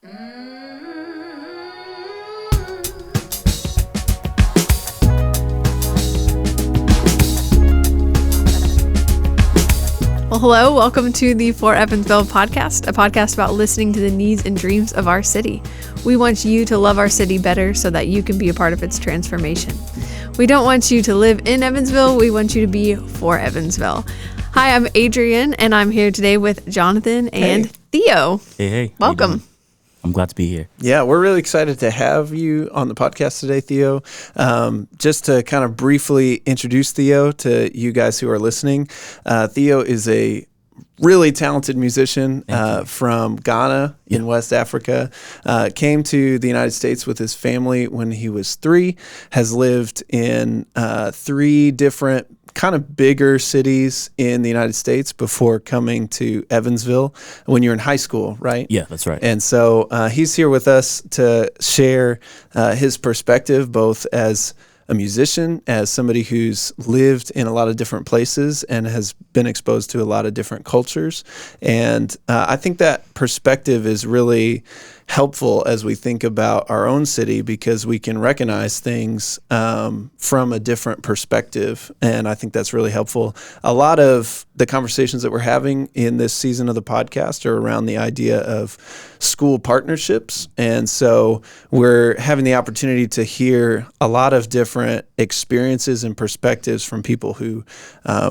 Well, hello, welcome to the For Evansville podcast, a podcast about listening to the needs and dreams of our city. We want you to love our city better so that you can be a part of its transformation. We don't want you to live in Evansville, we want you to be for Evansville. Hi, I'm Adrian, and I'm here today with Jonathan and Theo. Hey. Welcome. I'm glad to be here. Yeah, we're really excited to have you on the podcast today, Theo. Just to kind of briefly introduce Theo to you guys who are listening, Theo is a really talented musician from Ghana in West Africa. Came to the United States with his family when he was 3, has lived in 3 different kind of bigger cities in the United States before coming to Evansville when you're in high school, right? Yeah, that's right. And so he's here with us to share his perspective, both as a musician, as somebody who's lived in a lot of different places and has been exposed to a lot of different cultures. And I think that perspective is really helpful as we think about our own city, because we can recognize things from a different perspective. And I think that's really helpful. A lot of the conversations that we're having in this season of the podcast are around the idea of school partnerships. And so we're having the opportunity to hear a lot of different experiences and perspectives from people who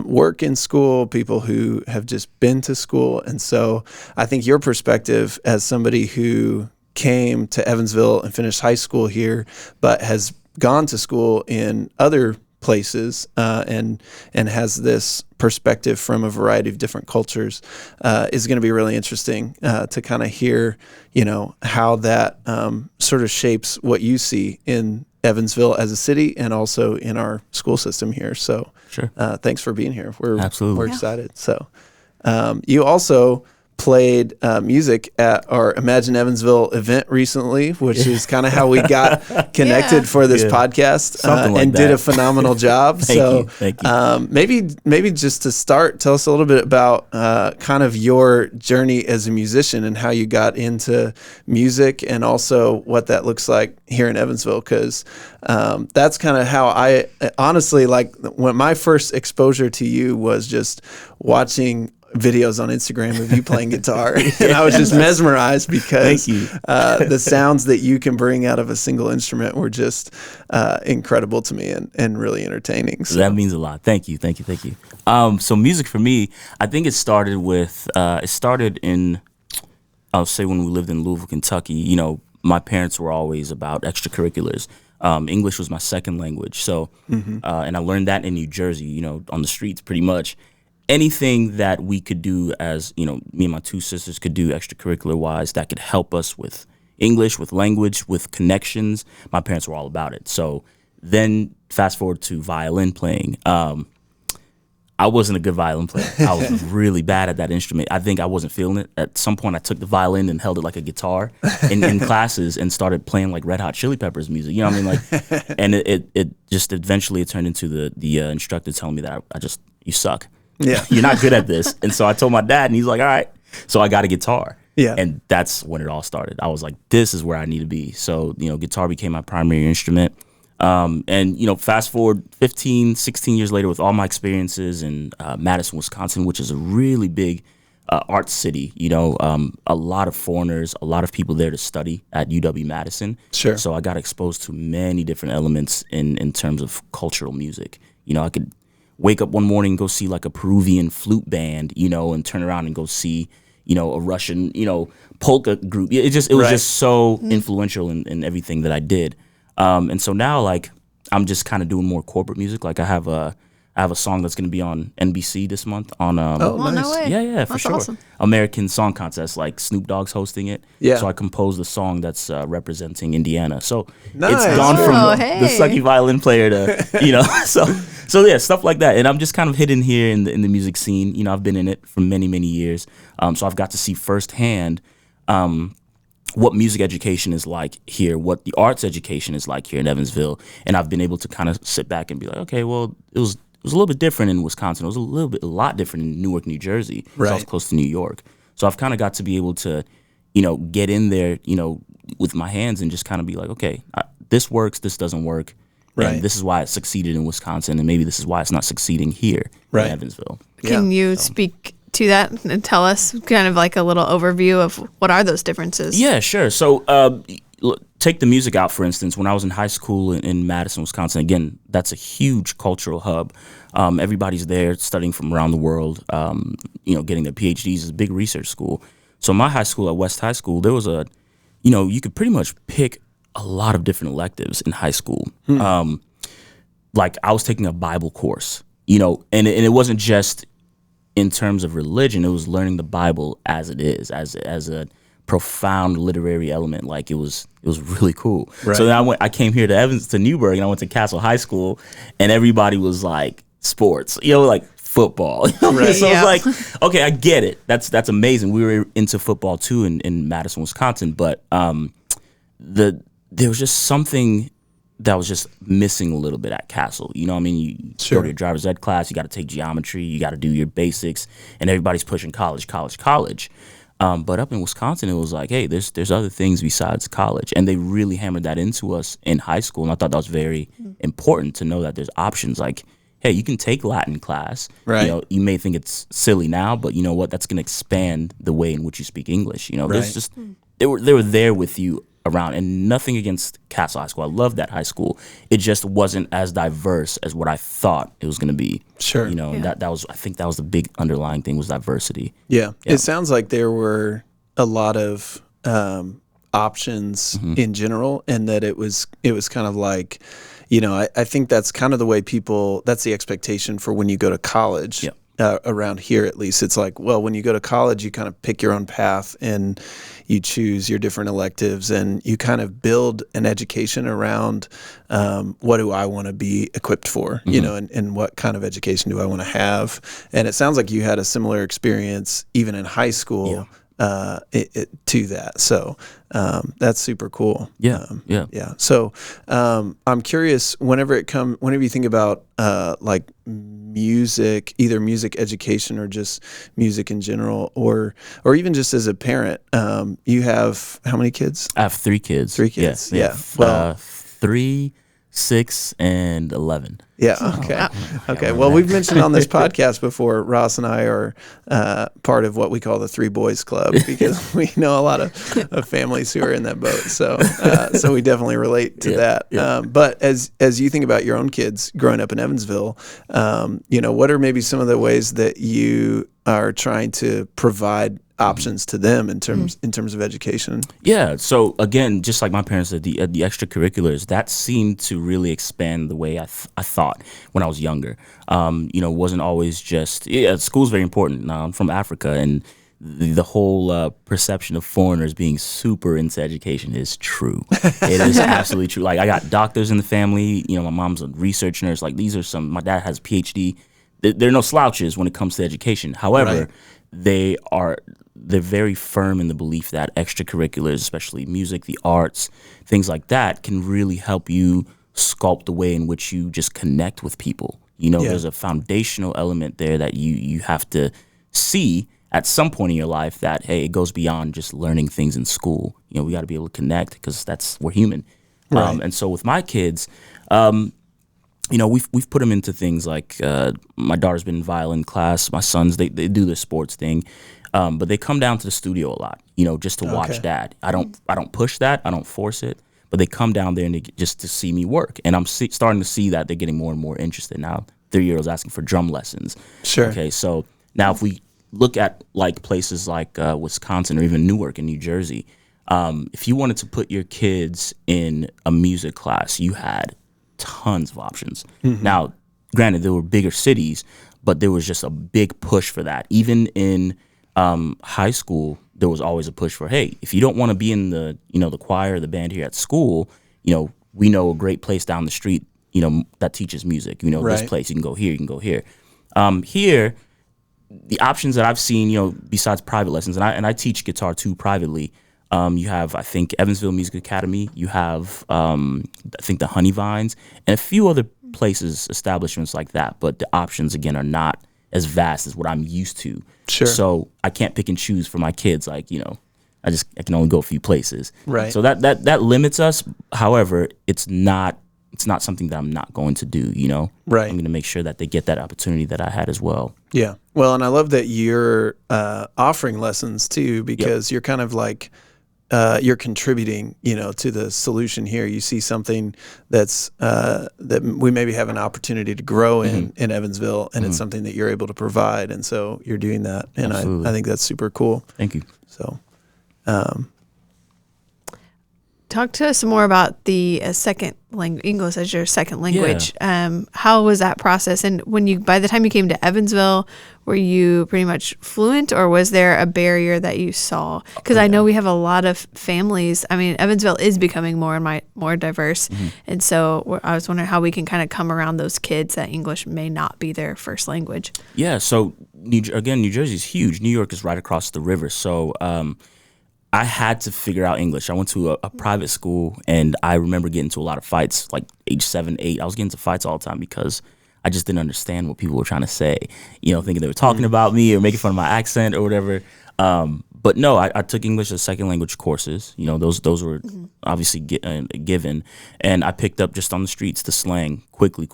work in school, people who have just been to school. And so I think your perspective as somebody who came to Evansville and finished high school here, but has gone to school in other places and has this perspective from a variety of different cultures is going to be really interesting to kind of hear, how that sort of shapes what you see in Evansville as a city and also in our school system here. So Sure. Thanks for being here. We're excited. So you also played music at our Imagine Evansville event recently, which is kind of how we got connected for this podcast, and did a phenomenal job. Thank you. Maybe just to start, tell us a little bit about kind of your journey as a musician and how you got into music, and also what that looks like here in Evansville, because that's kind of how I honestly, like, when my first exposure to you was just watching videos on Instagram of you playing guitar, and I was just mesmerized because the sounds that you can bring out of a single instrument were just incredible to me and really entertaining. So that means a lot. Thank you. So music for me, I think it started in, I'll say, when we lived in Louisville, Kentucky. My parents were always about extracurriculars. English was my second language, so and I learned that in New Jersey, on the streets pretty much. Anything that we could do as, me and my 2 sisters could do extracurricular wise that could help us with English, with language, with connections, my parents were all about it. So then fast forward to violin playing. I wasn't a good violin player. I was really bad at that instrument. I think I wasn't feeling it. At some point I took the violin and held it like a guitar in classes and started playing like Red Hot Chili Peppers music. You know what I mean? Like, and it just eventually turned into the instructor telling me that you suck. Yeah, you're not good at this. And so I told my dad, and he's like, all right. So I got a guitar. Yeah. And that's when it all started. I was like, this is where I need to be. So, guitar became my primary instrument. And fast forward 15, 16 years later, with all my experiences in Madison, Wisconsin, which is a really big arts city, a lot of foreigners, a lot of people there to study at UW-Madison. Sure. So I got exposed to many different elements in terms of cultural music. I could wake up one morning and go see like a Peruvian flute band, and turn around and go see, a Russian, polka group. It was just so influential in everything that I did. And so now, like, I'm just kind of doing more corporate music. Like, I have a song that's going to be on NBC this month on nice. No way. Yeah, for That's sure. Awesome. American Song Contest, like Snoop Dogg's hosting it. Yeah. So I composed a song that's representing Indiana. So Nice. it's gone from the hey. sucky violin player to, so yeah, stuff like that. And I'm just kind of hidden here in the music scene. I've been in it for many, many years. So I've got to see firsthand what music education is like here, what the arts education is like here in Evansville. And I've been able to kind of sit back and be like, okay, well, it was a little bit different in Wisconsin. It was a lot different in Newark, New Jersey. Right. So I was close to New York. So I've kind of got to be able to, get in there, with my hands and just kind of be like, okay, this works, this doesn't work. Right. And this is why it succeeded in Wisconsin, and maybe this is why it's not succeeding here in Evansville. Can you speak to that and tell us kind of like a little overview of what are those differences? Yeah, sure. So take the music out, for instance. When I was in high school in Madison, Wisconsin, again, that's a huge cultural hub. Everybody's there studying from around the world, getting their PhDs. It's a big research school. So my high school at West High School, there was you could pretty much pick a lot of different electives in high school. Like I was taking a Bible course, and it wasn't just in terms of religion. It was learning the Bible as it is, as a profound literary element. Like it was really cool. Right. So then I came here to Newburgh, and I went to Castle High School, and everybody was like sports, like football. Right. So I was like, okay, I get it. That's amazing. We were into football too in Madison, Wisconsin, but there was just something that was just missing a little bit at Castle. You go to your driver's ed class, you got to take geometry, you got to do your basics, and everybody's pushing college. But up in Wisconsin, it was like, hey, there's other things besides college. And they really hammered that into us in high school. And I thought that was very important to know that there's options. Like, hey, you can take Latin class. Right. You may think it's silly now, but you know what? That's going to expand the way in which you speak English. There's just they were there with you around, and nothing against Castle High School. I love that high school. It just wasn't as diverse as what I thought it was going to be. Sure. And that was, I think that was the big underlying thing, was diversity. Yeah. It sounds like there were a lot of options in general, and that it was kind of like, I think that's kind of the way that's the expectation for when you go to college. Yeah. Around here, at least, it's like, well, when you go to college, you kind of pick your own path and you choose your different electives, and you kind of build an education around what do I want to be equipped for, and what kind of education do I want to have. And it sounds like you had a similar experience even in high school. To that. So that's super cool. Yeah. So I'm curious, whenever you think about like music, either music education or just music in general, or even just as a parent, you have how many kids? I have 3 kids. 3 kids. Yeah. Well, 3, 6, and 11. Yeah. Okay. Okay. Well, we've mentioned on this podcast before, Ross and I are part of what we call the 3 Boys Club, because we know a lot of families who are in that boat. So we definitely relate to that. Yeah. But as you think about your own kids growing up in Evansville, what are maybe some of the ways that you are trying to provide options to them in terms of education? Yeah. So again, just like my parents did, the extracurriculars, that seemed to really expand the way I thought when I was younger. Wasn't always just, school's very important. Now, I'm from Africa, and the whole perception of foreigners being super into education is true. It is absolutely true. Like, I got doctors in the family. My mom's a research nurse. Like, my dad has a PhD. There are no slouches when it comes to education. However, they're very firm in the belief that extracurriculars, especially music, the arts, things like that, can really help you sculpt the way in which you just connect with people. There's a foundational element there that you have to see at some point in your life, that, hey, it goes beyond just learning things in school. We got to be able to connect, because we're human. Right. And so with my kids, we've put them into things like, my daughter's been in violin class. My sons, they do the sports thing. But they come down to the studio a lot, just to watch Dad. I don't push that. I don't force it. But they come down there just to see me work. And I'm starting to see that they're getting more and more interested. Now, 3-year-olds asking for drum lessons. Sure. Okay, so now if we look at like places like Wisconsin, or even Newark in New Jersey, if you wanted to put your kids in a music class, you had tons of options. Now, granted, there were bigger cities, but there was just a big push for that. Even in high school, there was always a push for, hey, if you don't want to be in the the choir or the band here at school, we know a great place down the street, that teaches music. This place, you can go here, you can go here. Here, the options that I've seen, besides private lessons, and I teach guitar too privately. You have, I think, Evansville Music Academy. You have, I think, the Honey Vines, and a few other places, establishments like that. But the options, again, are not as vast as what I'm used to. Sure. So I can't pick and choose for my kids. Like, I can only go a few places. Right. So that limits us. However, it's not something that I'm not going to do, you know? Right. I'm going to make sure that they get that opportunity that I had as well. Yeah. Well, and I love that you're offering lessons too, because you're kind of like, you're contributing, you know, to the solution here. You see something that's that we maybe have an opportunity to grow in Evansville, and it's something that you're able to provide, and so you're doing that, and I think that's super cool. Thank you. So, Talk to us some more about the second language, English as your second language. How was that process? And by the time you came to Evansville, were you pretty much fluent, or was there a barrier that you saw? Because I know we have a lot of families. I mean, Evansville is becoming more and more diverse. And so I was wondering how we can kind of come around those kids that English may not be their first language. Yeah. So New Jersey is huge. New York is right across the river. So, I had to figure out English. I went to a private school, and I remember getting into a lot of fights, like age 7, 8. I was getting into fights all the time because I just didn't understand what people were trying to say, you know, thinking they were talking about me or making fun of my accent or whatever. But no, I took English as second language courses. You know, those were obviously given. And I picked up just on the streets the slang quickly.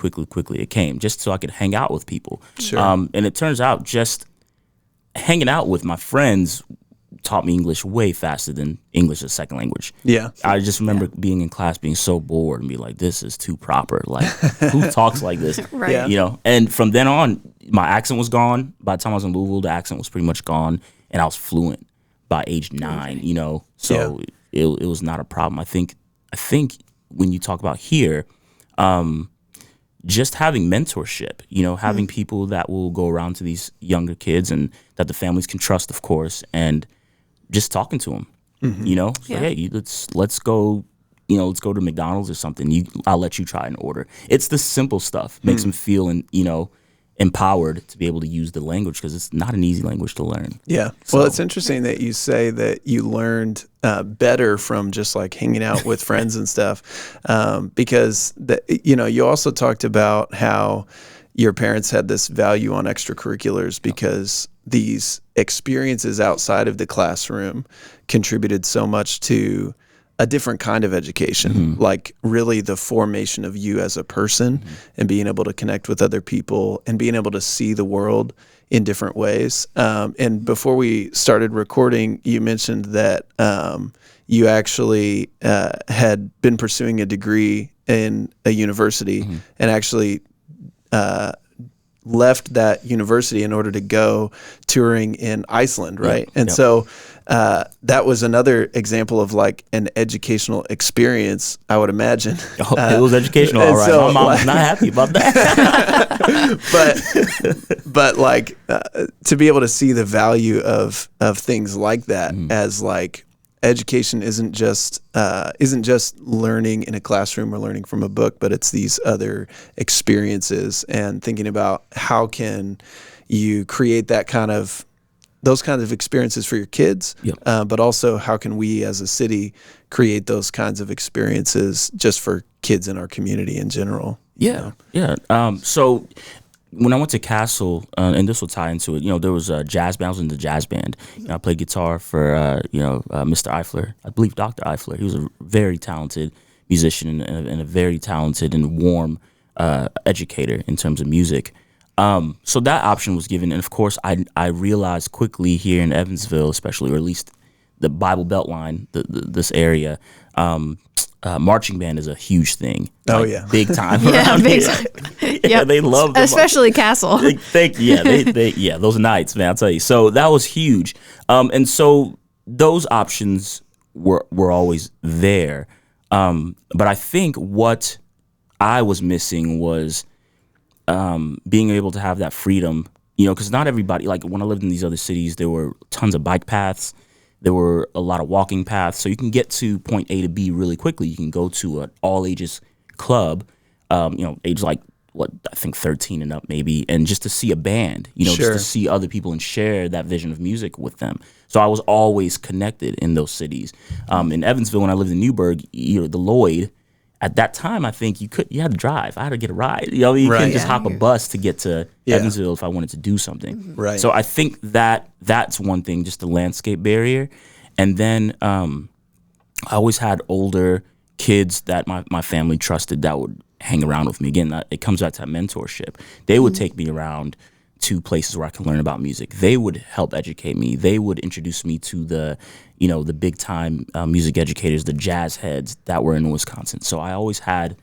It came just so I could hang out with people. Sure. And it turns out just hanging out with my friends taught me English way faster than English as second language. Yeah. I just remember being in class being so bored and be like, this is too proper. Like, who talks like this? Right. Yeah. You know, and from then on, my accent was gone. By the time I was in Louisville, the accent was pretty much gone, and I was fluent by age 9, you know, so it was not a problem. I think when you talk about here, just having mentorship, you know, having people that will go around to these younger kids and that the families can trust, of course, and just talking to them, you know, like, hey, let's go, you know, let's go to McDonald's or something. I'll let you try an order. It's the simple stuff makes them feel, you know, empowered to be able to use the language, because it's not an easy language to learn. Yeah. Well, it's interesting that you say that you learned better from just like hanging out with friends and stuff, because you know, you also talked about how your parents had this value on extracurriculars because these experiences outside of the classroom contributed so much to a different kind of education, like really the formation of you as a person and being able to connect with other people and being able to see the world in different ways. And before we started recording, you mentioned that you actually had been pursuing a degree in a university and actually left that university in order to go touring in Iceland, right? And so that was another example of like an educational experience, I would imagine. It was educational, all right. So, my mom was not happy about that. but like to be able to see the value of things like that as like education isn't just learning in a classroom or learning from a book, but it's these other experiences and thinking about how can you create those kinds of experiences for your kids, but also how can we as a city create those kinds of experiences just for kids in our community in general. So when I went to Castle, and this will tie into it, you know, there was a jazz band. I was in the jazz band. You know, I played guitar for, Mr. Eifler. I believe Dr. Eifler. He was a very talented musician and a very talented and warm educator in terms of music. So that option was given. And, of course, I realized quickly here in Evansville, especially, or at least the Bible Beltline, this area, marching band is a huge thing. Oh, like, yeah. Big time. Big time. They love them. Especially Castle. Those nights, man, I'll tell you. So that was huge. And so those options were always there. But I think what I was missing was being able to have that freedom, you know, because not everybody, like when I lived in these other cities, there were tons of bike paths. There were a lot of walking paths, so you can get to point A to B really quickly. You can go to an all ages club, age like I think 13 and up maybe, and just to see a band, you know, just to see other people and share that vision of music with them. So I was always connected in those cities. In Evansville, when I lived in Newburgh, you know, the Lloyd. At that time, I think you had to drive. I had to get a ride. You know, you couldn't just hop a bus to get to Evansville if I wanted to do something. Right. So I think that's one thing, just the landscape barrier. And then I always had older kids that my family trusted that would hang around with me. Again, it comes back to that mentorship. They would take me around to places where I can learn about music. They would help educate me. They would introduce me to the big time music educators, the jazz heads that were in Wisconsin. So I always had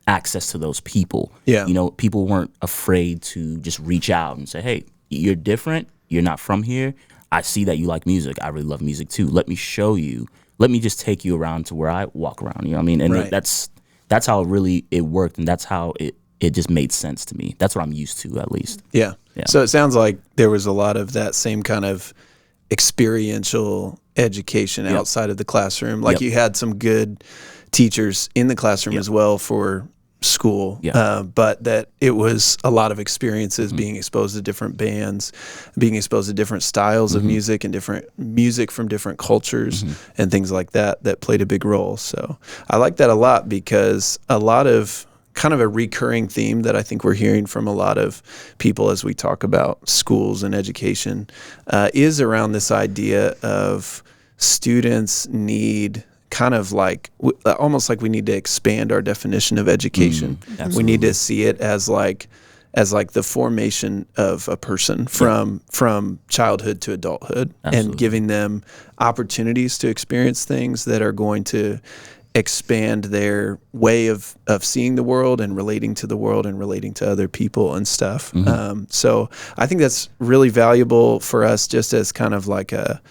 access to those people. Yeah. People weren't afraid to just reach out and say, hey, you're different. You're not from here. I see that you like music. I really love music too. Let me show you. Let me just take you around to where I walk around. You know what I mean? And right. that's how it worked, and that's how it just made sense to me. That's what I'm used to, at least. Yeah. So it sounds like there was a lot of that same kind of experiential education outside of the classroom. Like you had some good teachers in the classroom as well for school, but that it was a lot of experiences, being exposed to different bands, being exposed to different styles of music and different music from different cultures and things like that played a big role. So I like that a lot, because a lot of kind of a recurring theme that I think we're hearing from a lot of people as we talk about schools and education is around this idea of students need kind of like almost like we need to expand our definition of education. We need to see it as like the formation of a person from childhood to adulthood. Absolutely. And giving them opportunities to experience things that are going to expand their way of seeing the world and relating to the world and relating to other people and stuff. So I think that's really valuable for us, just as kind of like a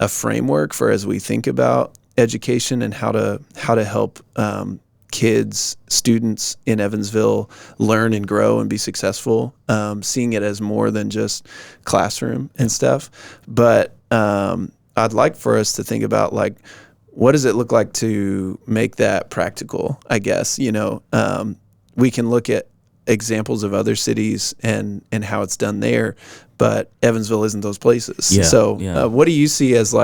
framework for as we think about education and how to help kids, students in Evansville learn and grow and be successful, seeing it as more than just classroom and stuff. But I'd like for us to think about, like, what does it look like to make that practical, I guess? We can look at examples of other cities and how it's done there, but Evansville isn't those places. So what do you see as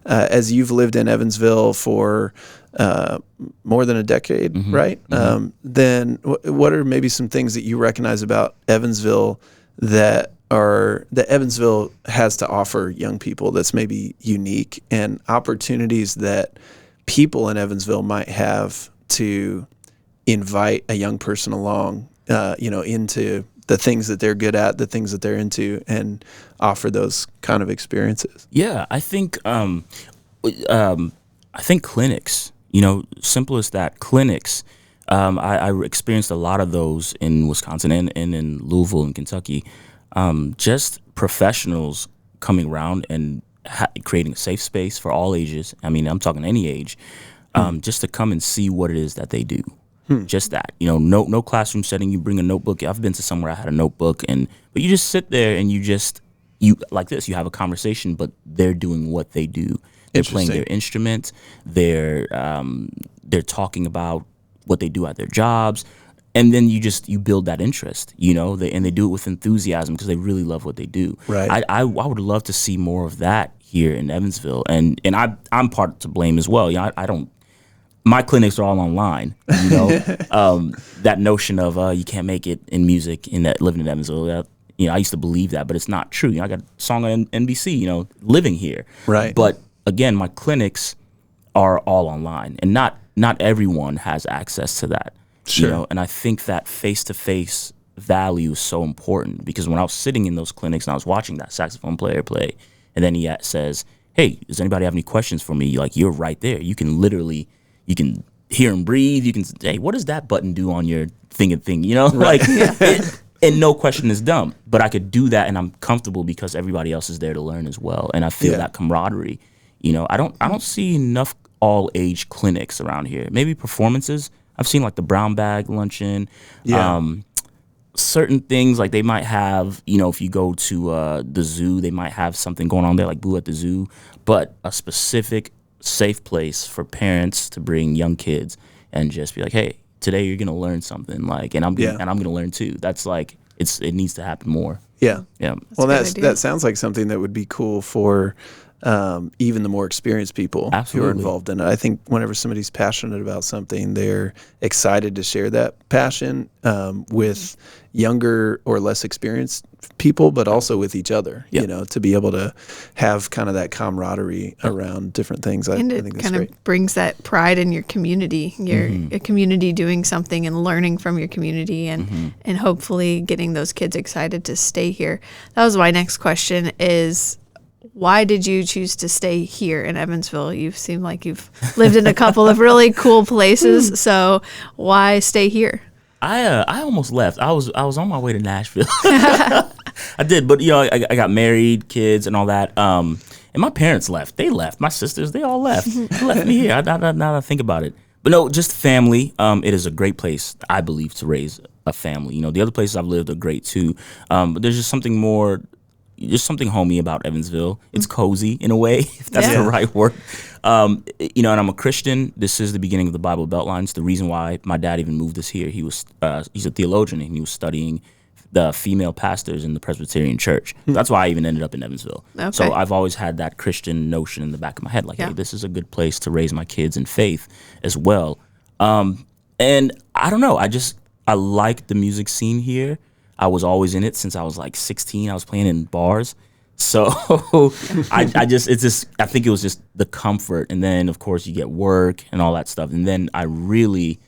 as you've lived in Evansville for more than a decade, right? Then what are maybe some things that you recognize about Evansville that Evansville has to offer young people that's maybe unique, and opportunities that people in Evansville might have to invite a young person along, into the things that they're good at, the things that they're into, and offer those kind of experiences? Yeah, I think clinics, simple as that, clinics. I experienced a lot of those in Wisconsin and in Louisville and Kentucky. Just professionals coming around and creating a safe space for all ages. I mean, I'm talking any age, just to come and see what it is that they do. Just that, no classroom setting. You bring a notebook. I've been to somewhere I had a notebook, but you just sit there and you like this. You have a conversation, but they're doing what they do. They're playing their instrument. They're talking about what they do at their jobs. And then you build that interest, and they do it with enthusiasm because they really love what they do. Right. I would love to see more of that here in Evansville, and I'm part to blame as well. I don't. My clinics are all online. That notion of you can't make it in music living in Evansville. I used to believe that, but it's not true. I got a song on NBC. Living here. Right. But again, my clinics are all online, and not everyone has access to that. Sure. And I think that face-to-face value is so important, because when I was sitting in those clinics and I was watching that saxophone player play, and then he says, hey, does anybody have any questions for me? You're right there. You can hear him breathe. You can say, hey, what does that button do on your thing? Right. And no question is dumb. But I could do that, and I'm comfortable because everybody else is there to learn as well. And I feel that camaraderie. I don't see enough all-age clinics around here. Maybe performances. I've seen the brown bag luncheon, certain things they might have, if you go to the zoo, they might have something going on there like Boo at the Zoo, but a specific safe place for parents to bring young kids and just be like, hey, today you're going to learn something, and I'm going to learn too. That's it needs to happen more. Yeah. Yeah. Well, that sounds like something that would be cool for even the more experienced people who are Absolutely. involved in it. I think whenever somebody's passionate about something, they're excited to share that passion with younger or less experienced people, but also with each other, Yep. you know, to be able to have kind of that camaraderie around different things. I And think it that's kind great. of brings that pride in your community. You're a community doing something and learning from your community and hopefully getting those kids excited to stay here. That was my next question is, why did you choose to stay here in Evansville? You seem like you've lived in a couple of really cool places. So why stay here? I almost left. I was on my way to Nashville. I did, but I got married, kids, and all that. And my parents left. They left. My sisters, they all left. They left me here. Now that I think about it, but no, just family. It is a great place, I believe, to raise a family. The other places I've lived are great too. But there's just something more. Just something homey about Evansville. It's cozy in a way, if that's the right word. And I'm a Christian. This is the beginning of the Bible Beltlines. The reason why my dad even moved us here, he's a theologian, and he was studying the female pastors in the Presbyterian Church. That's why I even ended up in Evansville. Okay. So I've always had that Christian notion in the back of my head, like, hey, this is a good place to raise my kids in faith as well. And I don't know, I like the music scene here. I was always in it since I was like 16. I was playing in bars. So I think it was just the comfort. And then, of course, you get work and all that stuff. And then I really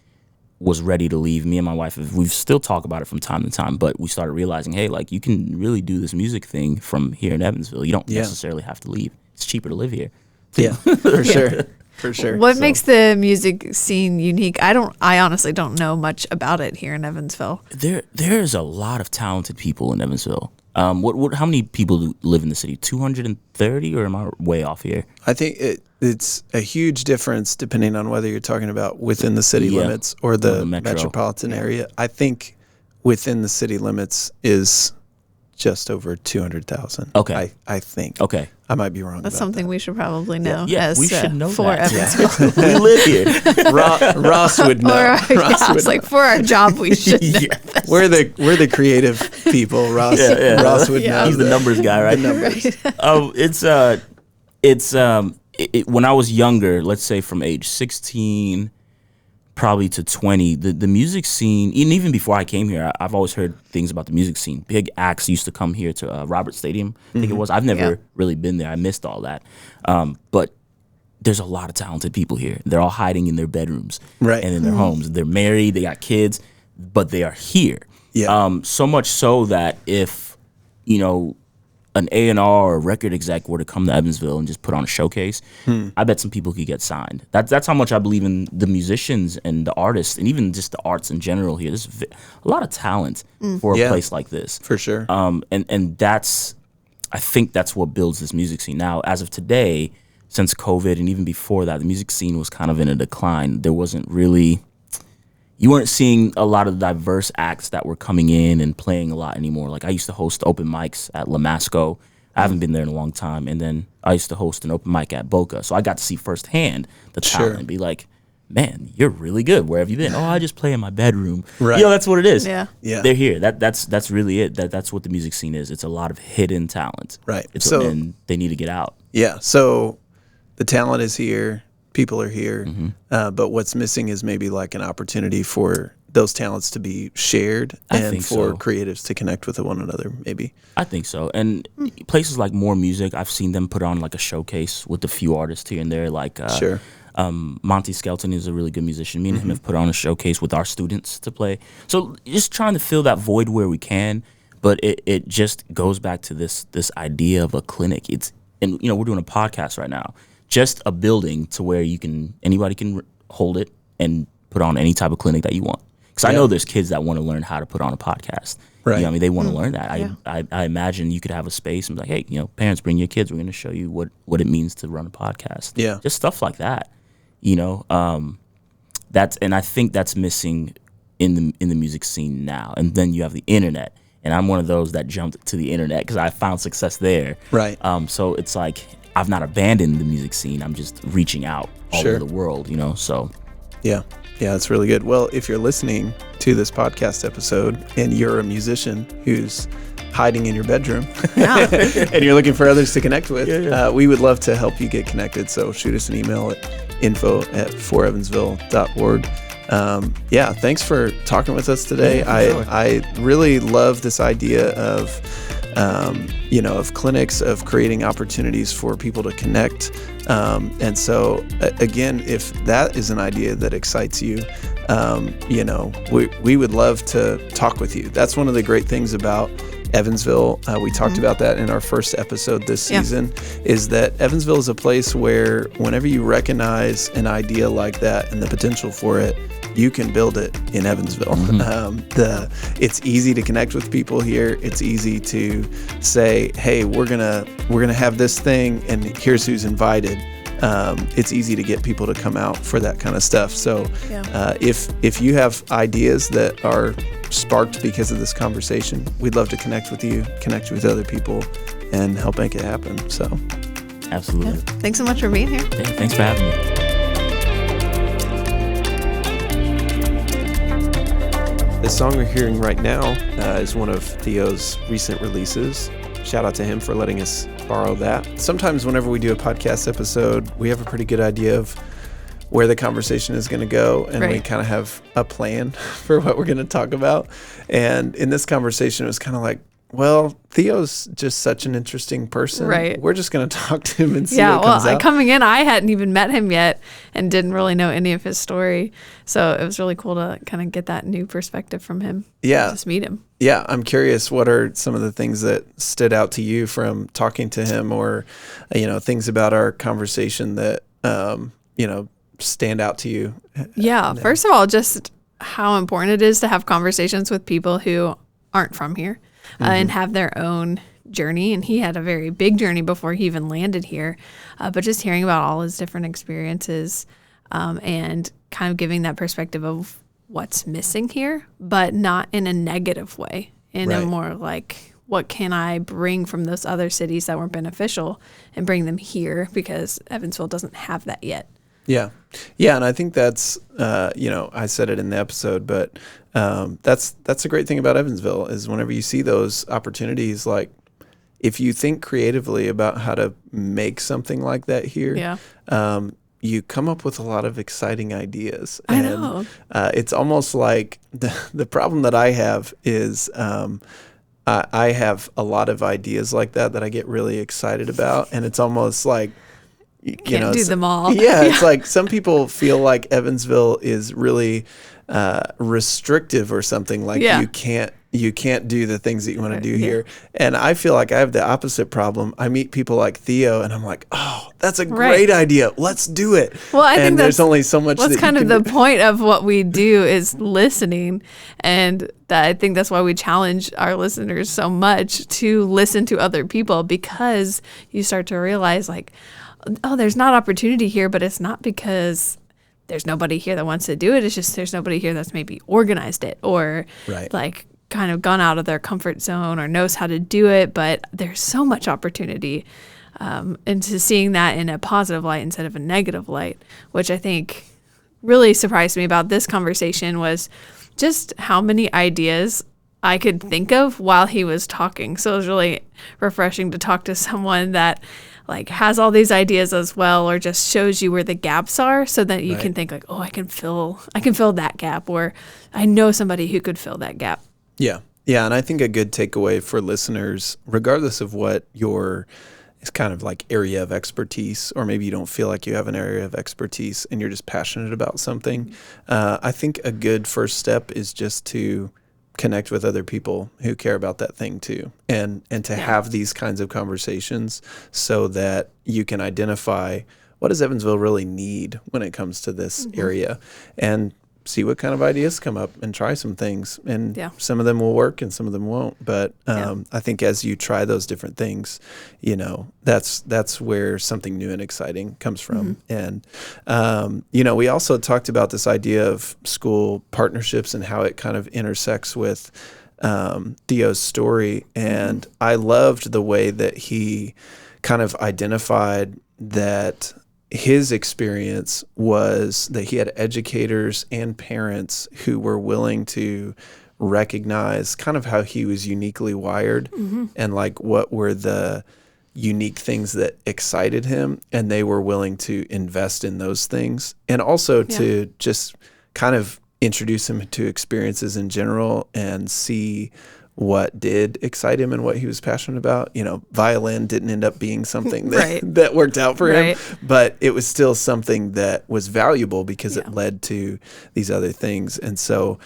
was ready to leave. Me and my wife, we've still talk about it from time to time, but we started realizing, hey, like, you can really do this music thing from here in Evansville. You don't necessarily have to leave. It's cheaper to live here. Yeah, for sure. For sure. What makes the music scene unique? I honestly don't know much about it here in Evansville. There's a lot of talented people in Evansville. How many people live in the city? 230, or am I way off here? I think it's a huge difference depending on whether you're talking about within the city limits or the metropolitan area. I think within the city limits is just over 200,000. Okay. I think. Okay. I might be wrong. That's about something that. we should probably know. Yeah, as, we should know for that. Evansville. We live here. Ross would know. I was like, for our job, we should. know. We're the creative people. Ross Ross would know. He's the numbers guy, right? The numbers. When I was younger, let's say from age 16 probably to 20, the music scene, and even before I came here, I've always heard things about the music scene. Big acts used to come here to Robert Stadium, I think it was. I've never really been there. I missed all that. But there's a lot of talented people here. They're all hiding in their bedrooms and in their homes. They're married, they got kids, but they are here. Yeah. So much so that if, an A&R or a record exec were to come to Evansville and just put on a showcase, I bet some people could get signed. That's how much I believe in the musicians and the artists and even just the arts in general here. There's a lot of talent for a place like this. For sure. And I think that's what builds this music scene. Now, as of today, since COVID and even before that, the music scene was kind of in a decline. There wasn't really... You weren't seeing a lot of diverse acts that were coming in and playing a lot anymore. Like, I used to host open mics at Lamasco. I haven't been there in a long time. And then I used to host an open mic at Boca. So I got to see firsthand the talent and be like, man, you're really good. Where have you been? Oh, I just play in my bedroom. Right. That's what it is. Yeah. They're here. That's really it. That's what the music scene is. It's a lot of hidden talent. Right. And they need to get out. Yeah. So the talent is here. People are here, but what's missing is maybe like an opportunity for those talents to be shared and for creatives to connect with one another, maybe. I think so. And places like More Music, I've seen them put on like a showcase with a few artists here and there. Like Monty Skelton is a really good musician. Me and him have put on a showcase with our students to play. So just trying to fill that void where we can, but it just goes back to this idea of a clinic. We're doing a podcast right now. Just a building to where anybody can hold it and put on any type of clinic that you want. Because I know there's kids that want to learn how to put on a podcast. Right. They want to learn that. I imagine you could have a space and be like, hey, parents, bring your kids. We're going to show you what it means to run a podcast. Yeah. Just stuff like that. And I think that's missing in the music scene now. And then you have the internet. And I'm one of those that jumped to the internet because I found success there. Right. So it's like, I've not abandoned the music scene. I'm just reaching out all over the world, so. Yeah, it's really good. Well, if you're listening to this podcast episode and you're a musician who's hiding in your bedroom Yeah. and you're looking for others to connect with, Yeah. we would love to help you get connected. So shoot us an email at info@forevansville.org. Yeah, thanks for talking with us today. I really love this idea of of clinics, of creating opportunities for people to connect. And so again, if that is an idea that excites you, we would love to talk with you. That's one of the great things about Evansville. We talked about that in our first episode this season, is that Evansville is a place where whenever you recognize an idea like that and the potential for it, you can build it in Evansville. It's easy to connect with people here. It's easy to say, hey, we're gonna have this thing and here's who's invited. It's easy to get people to come out for that kind of stuff. So if you have ideas that are sparked because of this conversation, we'd love to connect with you, connect with other people, and help make it happen. So Absolutely. Yeah. Thanks so much for being here. Yeah, thanks for having me. The song we're hearing right now is one of Theo's recent releases. Shout out to him for letting us borrow that. Sometimes whenever we do a podcast episode, we have a pretty good idea of where the conversation is going to go, and we kind of have a plan for what we're going to talk about. And in this conversation, it was kind of like, well, Theo's just such an interesting person. Right. We're just going to talk to him and see what comes out. Coming in, I hadn't even met him yet and didn't really know any of his story. So it was really cool to kind of get that new perspective from him. Yeah. Just meet him. Yeah. I'm curious, what are some of the things that stood out to you from talking to him, or, things about our conversation that, stand out to you? Yeah. First of all, just how important it is to have conversations with people who aren't from here and have their own journey. And he had a very big journey before he even landed here. But just hearing about all his different experiences and kind of giving that perspective of what's missing here, but not in a negative way, in a more like, what can I bring from those other cities that were beneficial and bring them here, because Evansville doesn't have that yet. Yeah. Yeah. And I think that's, I said it in the episode, but that's a great thing about Evansville, is whenever you see those opportunities, like if you think creatively about how to make something like that here, you come up with a lot of exciting ideas. I know. It's almost like the problem that I have is I have a lot of ideas like that I get really excited about. And it's almost like, you can't do them all. Yeah, it's like some people feel like Evansville is really restrictive or something, like you can't do the things that you want to do here. And I feel like I have the opposite problem. I meet people like Theo and I'm like, oh, that's a great idea. Let's do it. Well, I think there's only so much that's that kind you of can the point of what we do, is listening. And I think that's why we challenge our listeners so much to listen to other people, because you start to realize like, oh, there's not opportunity here, but it's not because there's nobody here that wants to do it. It's just there's nobody here that's maybe organized it, or like kind of gone out of their comfort zone, or knows how to do it. But there's so much opportunity into seeing that in a positive light instead of a negative light, which I think really surprised me about this conversation was just how many ideas I could think of while he was talking. So it was really refreshing to talk to someone that like has all these ideas as well, or just shows you where the gaps are, so that you can think like, oh, I can fill that gap, or I know somebody who could fill that gap. Yeah. Yeah. And I think a good takeaway for listeners, regardless of what your is kind of like area of expertise, or maybe you don't feel like you have an area of expertise and you're just passionate about something, I think a good first step is just to connect with other people who care about that thing too, and to have these kinds of conversations, so that you can identify what does Evansville really need when it comes to this area, and see what kind of ideas come up, and try some things. And some of them will work and some of them won't. But I think as you try those different things, that's where something new and exciting comes from. And, we also talked about this idea of school partnerships and how it kind of intersects with Theo's story. And I loved the way that he kind of identified that his experience was that he had educators and parents who were willing to recognize kind of how he was uniquely wired and like what were the unique things that excited him, and they were willing to invest in those things, and also to just kind of introduce him to experiences in general and see what did excite him and what he was passionate about. You know, violin didn't end up being something that, that worked out for him, but it was still something that was valuable because it led to these other things. And so,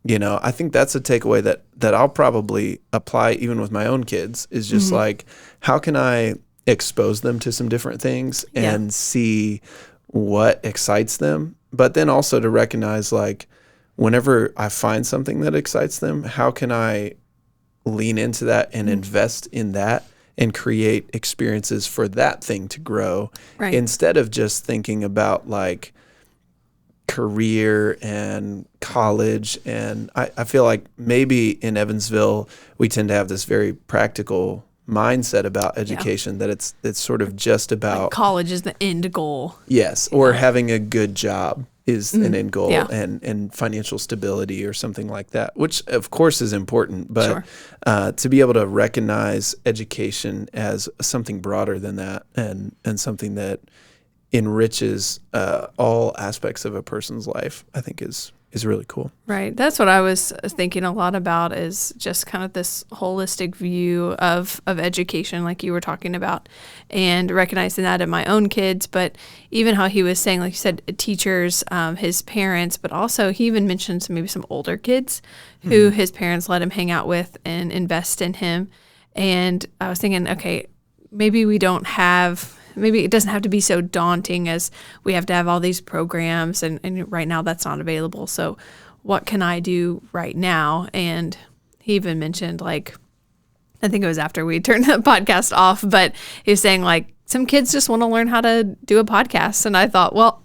you know, I think that's a takeaway that I'll probably apply even with my own kids, is just like, how can I expose them to some different things and see what excites them, but then also to recognize, like, whenever I find something that excites them, how can I lean into that and invest in that and create experiences for that thing to grow, instead of just thinking about like career and college. And I feel like maybe in Evansville, we tend to have this very practical mindset about education, that it's sort of just about like college is the end goal. Yes, or having a good job is an end goal, and financial stability or something like that, which of course is important, but to be able to recognize education as something broader than that, and something that enriches all aspects of a person's life, I think is really cool. Right. That's what I was thinking a lot about, is just kind of this holistic view of education, like you were talking about, and recognizing that in my own kids, but even how he was saying, like you said, teachers, his parents, but also he even mentioned maybe some older kids who his parents let him hang out with and invest in him. And I was thinking, okay, maybe it doesn't have to be so daunting as we have to have all these programs, and right now that's not available. So what can I do right now? And he even mentioned, like, I think it was after we turned the podcast off, but he was saying, like, some kids just want to learn how to do a podcast. And I thought, well,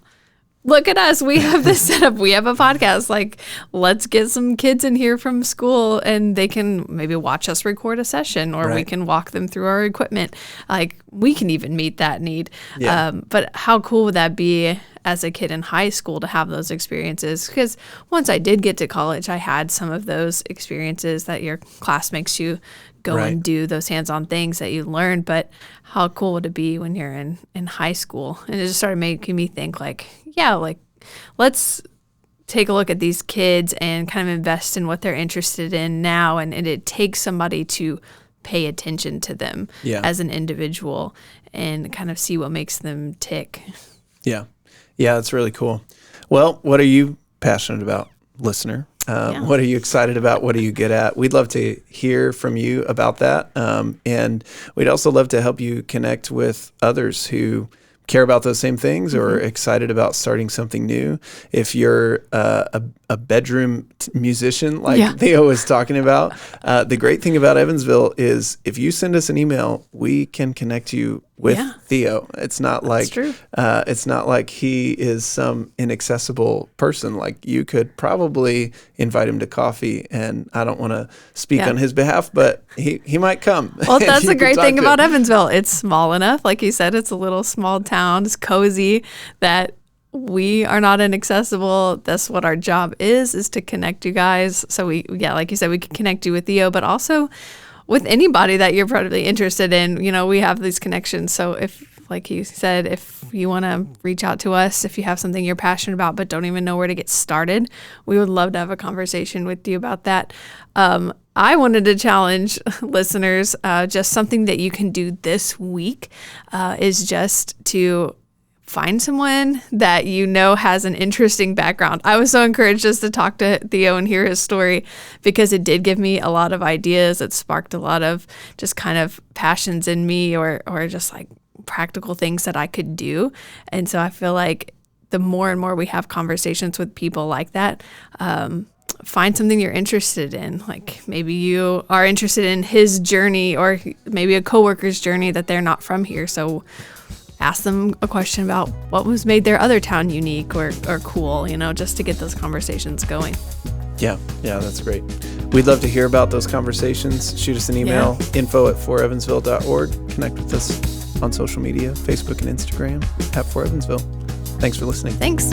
look at us. We have this set up. We have a podcast. Like, let's get some kids in here from school and they can maybe watch us record a session, or we can walk them through our equipment. Like, we can even meet that need. But how cool would that be as a kid in high school to have those experiences? Because once I did get to college, I had some of those experiences that your class makes you go and do those hands-on things that you learn. But how cool would it be when you're in high school? And it just started making me think, like, let's take a look at these kids and kind of invest in what they're interested in now. And it takes somebody to pay attention to them as an individual and kind of see what makes them tick. Yeah, that's really cool. Well, what are you passionate about, listener? What are you excited about? What are you good at? We'd love to hear from you about that. And we'd also love to help you connect with others who care about those same things or excited about starting something new. If you're a bedroom musician like Theo was talking about, the great thing about Evansville is if you send us an email, we can connect you with Theo. It's not like he is some inaccessible person. Like, you could probably invite him to coffee, and I don't want to speak on his behalf, but he might come. Well, that's the great thing about Evansville. It's small enough, like you said, it's a little small town, it's cozy, that we are not inaccessible. That's what our job is to connect you guys. So we, like you said, we can connect you with Theo, but also with anybody that you're probably interested in. You know, we have these connections. So if, like you said, if you want to reach out to us, if you have something you're passionate about but don't even know where to get started, we would love to have a conversation with you about that. I wanted to challenge listeners, just something that you can do this week is just to find someone that you know has an interesting background. I was so encouraged just to talk to Theo and hear his story, because it did give me a lot of ideas. It sparked a lot of just kind of passions in me, or just like practical things that I could do. And so I feel like the more and more we have conversations with people like that, find something you're interested in. Like, maybe you are interested in his journey, or maybe a coworker's journey that they're not from here. So ask them a question about what was made their other town unique or cool, just to get those conversations going. Yeah, that's great. We'd love to hear about those conversations. Shoot us an email, info@forevansville.org. Connect with us on social media, Facebook and Instagram, @4Evansville. Thanks for listening. Thanks.